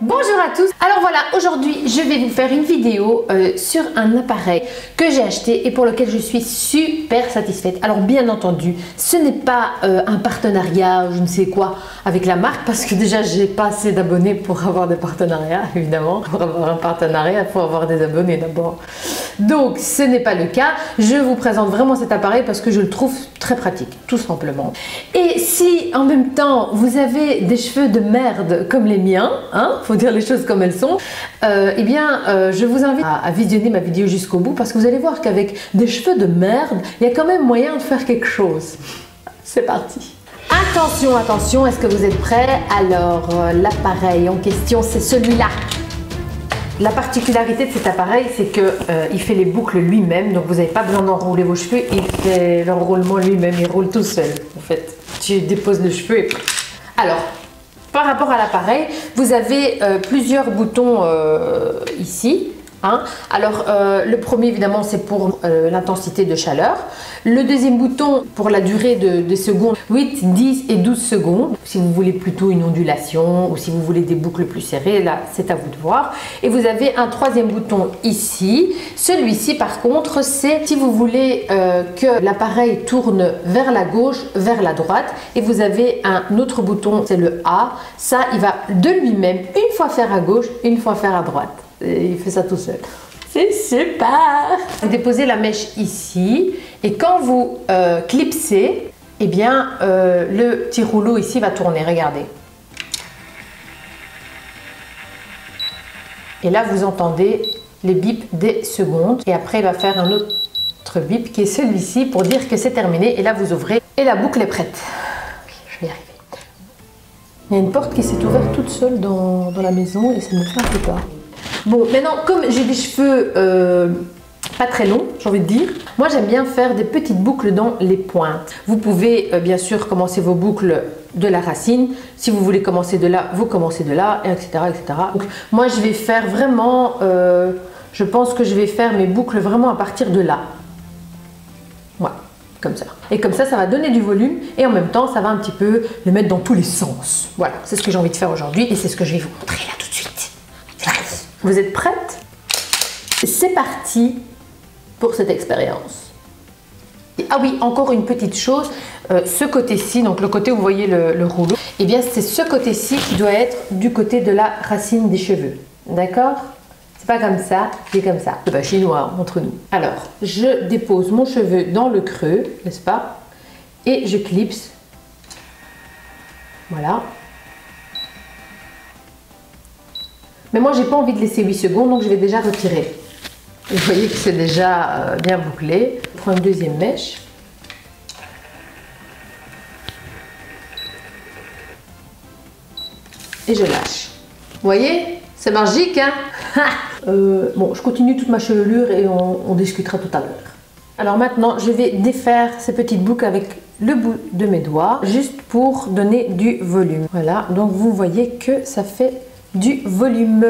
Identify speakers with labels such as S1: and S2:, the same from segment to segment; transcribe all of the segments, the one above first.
S1: Bonjour à tous. Alors voilà, aujourd'hui je vais vous faire une vidéo sur un appareil que j'ai acheté et pour lequel je suis super satisfaite. Alors bien entendu, ce n'est pas un partenariat, je ne sais quoi, avec la marque parce que déjà j'ai pas assez d'abonnés pour avoir des partenariats, évidemment. Pour avoir un partenariat, il faut avoir des abonnés d'abord. Donc ce n'est pas le cas. Je vous présente vraiment cet appareil parce que je le trouve très pratique, tout simplement. Et si en même temps vous avez des cheveux de merde comme les miens, hein, faut dire les choses comme elles sont, je vous invite à visionner ma vidéo jusqu'au bout parce que vous allez voir qu'avec des cheveux de merde, il y a quand même moyen de faire quelque chose. C'est parti. Attention, attention, est-ce que vous êtes prêts? Alors, l'appareil en question, c'est celui-là. La particularité de cet appareil, c'est qu'il fait les boucles lui-même, donc vous n'avez pas besoin d'enrouler vos cheveux, il fait l'enroulement lui-même, il roule tout seul en fait. Tu déposes le cheveu et... Alors, par rapport à l'appareil, vous avez plusieurs boutons ici. Hein. Alors, le premier évidemment c'est pour l'intensité de chaleur. Le deuxième bouton pour la durée de secondes, 8, 10 et 12 secondes. Si vous voulez plutôt une ondulation ou si vous voulez des boucles plus serrées, là c'est à vous de voir. Et vous avez un troisième bouton ici. Celui-ci par contre, c'est si vous voulez que l'appareil tourne vers la gauche, vers la droite. Et vous avez un autre bouton, c'est le A. Ça, il va de lui-même une fois faire à gauche, une fois faire à droite. Et il fait ça tout seul. C'est super! Vous déposez la mèche ici et quand vous clipsez, eh bien le petit rouleau ici va tourner, regardez. Et là vous entendez les bips des secondes et après il va faire un autre bip qui est celui-ci pour dire que c'est terminé et là vous ouvrez et la boucle est prête. Je vais y arriver. Il y a une porte qui s'est ouverte toute seule dans la maison et ça me fait un peu peur. Bon, maintenant, comme j'ai des cheveux pas très longs, j'ai envie de dire, moi j'aime bien faire des petites boucles dans les pointes. Vous pouvez bien sûr commencer vos boucles de la racine. Si vous voulez commencer de là, vous commencez de là, etc. etc. Donc, moi je vais faire vraiment, je pense que je vais faire mes boucles vraiment à partir de là. Ouais, comme ça. Et comme ça, ça va donner du volume et en même temps, ça va un petit peu le mettre dans tous les sens. Voilà, c'est ce que j'ai envie de faire aujourd'hui et c'est ce que je vais vous montrer là tout de suite. Vous êtes prêtes? C'est parti pour cette expérience. Ah oui, encore une petite chose, ce côté-ci, donc le côté où vous voyez le rouleau, eh bien c'est ce côté-ci qui doit être du côté de la racine des cheveux. D'accord? C'est pas comme ça, c'est comme ça. C'est pas chinois entre nous. Alors, je dépose mon cheveu dans le creux, n'est-ce pas? Et je clipse. Voilà. Mais moi, j'ai pas envie de laisser 8 secondes, donc je vais déjà retirer. Vous voyez que c'est déjà bien bouclé. Je prends une deuxième mèche. Et je lâche. Vous voyez? C'est magique, hein? Bon, je continue toute ma chevelure et on discutera tout à l'heure. Alors maintenant, je vais défaire ces petites boucles avec le bout de mes doigts, juste pour donner du volume. Voilà, donc vous voyez que ça fait du volume.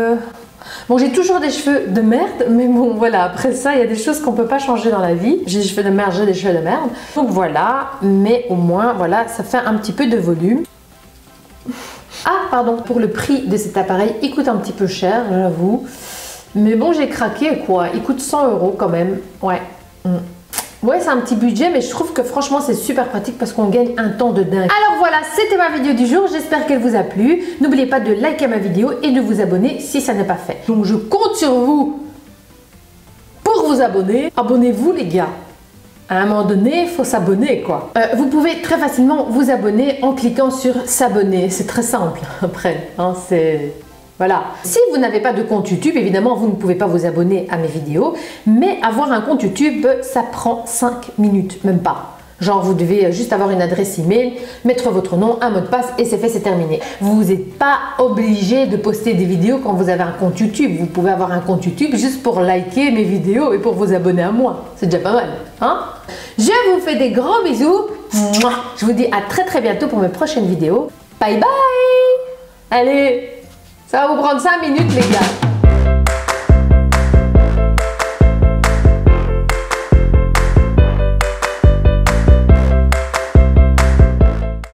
S1: Bon, j'ai toujours des cheveux de merde, mais bon, voilà, après ça, il y a des choses qu'on ne peut pas changer dans la vie. J'ai des cheveux de merde, j'ai des cheveux de merde. Donc voilà, mais au moins, voilà, ça fait un petit peu de volume. Ah, pardon, pour le prix de cet appareil, il coûte un petit peu cher, j'avoue. Mais bon, j'ai craqué, quoi. Il coûte 100 € quand même. Ouais. Ouais, c'est un petit budget, mais je trouve que franchement, c'est super pratique parce qu'on gagne un temps de dingue. Alors voilà, c'était ma vidéo du jour. J'espère qu'elle vous a plu. N'oubliez pas de liker ma vidéo et de vous abonner si ça n'est pas fait. Donc, je compte sur vous pour vous abonner. Abonnez-vous, les gars. À un moment donné, il faut s'abonner, quoi. Vous pouvez très facilement vous abonner en cliquant sur s'abonner. C'est très simple, après. Hein, c'est... Voilà. Si vous n'avez pas de compte YouTube, évidemment, vous ne pouvez pas vous abonner à mes vidéos. Mais avoir un compte YouTube, ça prend 5 minutes, même pas. Genre, vous devez juste avoir une adresse email, mettre votre nom, un mot de passe et c'est fait, c'est terminé. Vous n'êtes pas obligé de poster des vidéos quand vous avez un compte YouTube. Vous pouvez avoir un compte YouTube juste pour liker mes vidéos et pour vous abonner à moi. C'est déjà pas mal, hein? Je vous fais des gros bisous. Je vous dis à très bientôt pour mes prochaines vidéos. Bye bye! Allez, ça va vous prendre 5 minutes, les gars.